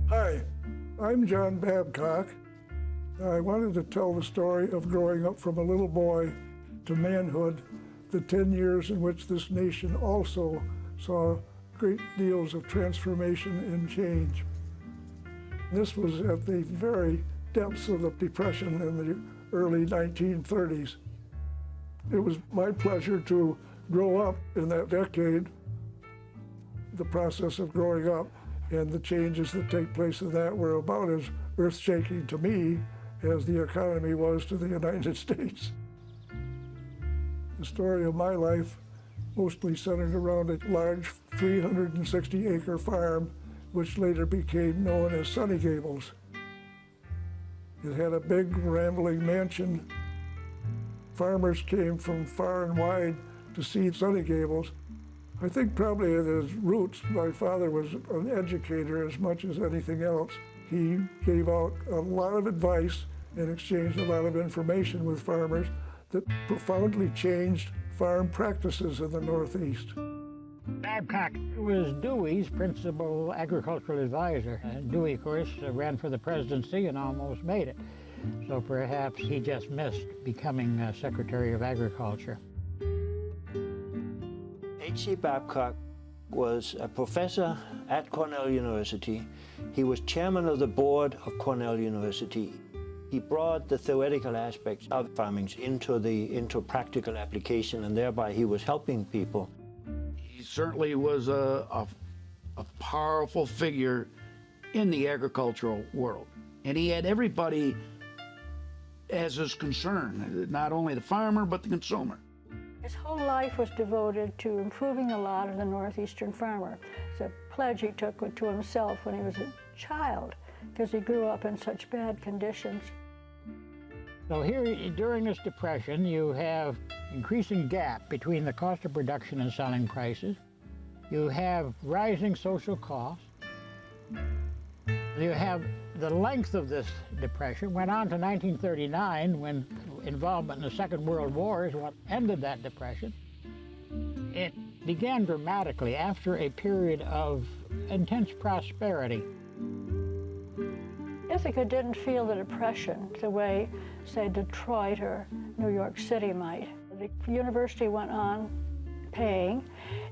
Hi, I'm John Babcock. I wanted to tell the story of growing up from a little boy to manhood, the 10 years in which this nation also saw great deals of transformation and change. This was at the very depths of the Depression in the early 1930s. It was my pleasure to grow up in that decade, the process of growing up, and the changes that take place in that were about as earth-shaking to me as the economy was to the United States. The story of my life mostly centered around a large 360-acre farm, which later became known as Sunny Gables. It had a big, rambling mansion. Farmers came from far and wide to see Sunny Gables. I think probably at his roots, my father was an educator as much as anything else. He gave out a lot of advice and exchanged a lot of information with farmers that profoundly changed farm practices in the Northeast. Babcock was Dewey's principal agricultural advisor. Dewey, of course, ran for the presidency and almost made it. So perhaps he just missed becoming Secretary of Agriculture. H.C. Babcock was a professor at Cornell University. He was chairman of the board of Cornell University. He brought the theoretical aspects of farming into practical application, and thereby he was helping people. He certainly was a powerful figure in the agricultural world. And he had everybody as his concern, not only the farmer, but the consumer. His whole life was devoted to improving the lot of the Northeastern farmer. It's a pledge he took to himself when he was a child, because he grew up in such bad conditions. So here, during this depression, you have increasing gap between the cost of production and selling prices. You have rising social costs. You have the length of this depression went on to 1939, when involvement in the Second World War is what ended that depression. It began dramatically after a period of intense prosperity. Ithaca didn't feel the depression the way, say, Detroit or New York City might. The university went on paying.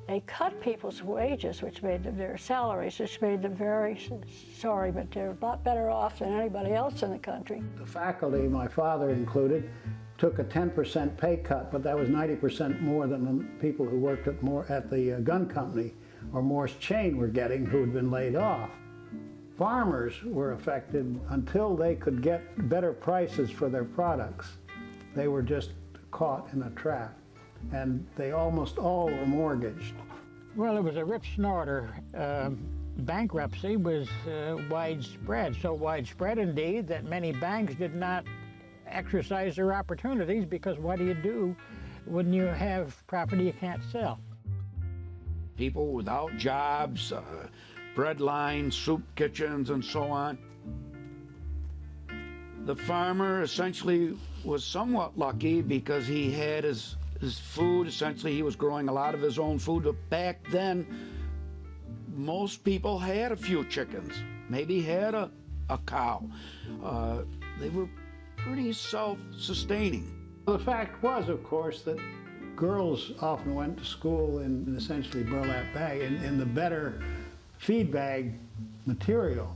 They cut people's wages, which made them, their salaries, which made them very sorry, but they're a lot better off than anybody else in the country. The faculty, my father included, took a 10% pay cut, but that was 90% more than the people who worked at the gun company or Morse Chain were getting, who had been laid off. Farmers were affected until they could get better prices for their products. They were just caught in a trap, and they almost all were mortgaged. Well, it was a rip snorter. Bankruptcy was widespread, so widespread indeed that many banks did not exercise their opportunities, because what do you do when you have property you can't sell? People without jobs, bread lines, soup kitchens, and so on. The farmer essentially was somewhat lucky because he had his food. Essentially, he was growing a lot of his own food. But back then, most people had a few chickens, maybe had a cow. They were pretty self-sustaining. The fact was, of course, that girls often went to school in essentially burlap bag, in the better feed bag material.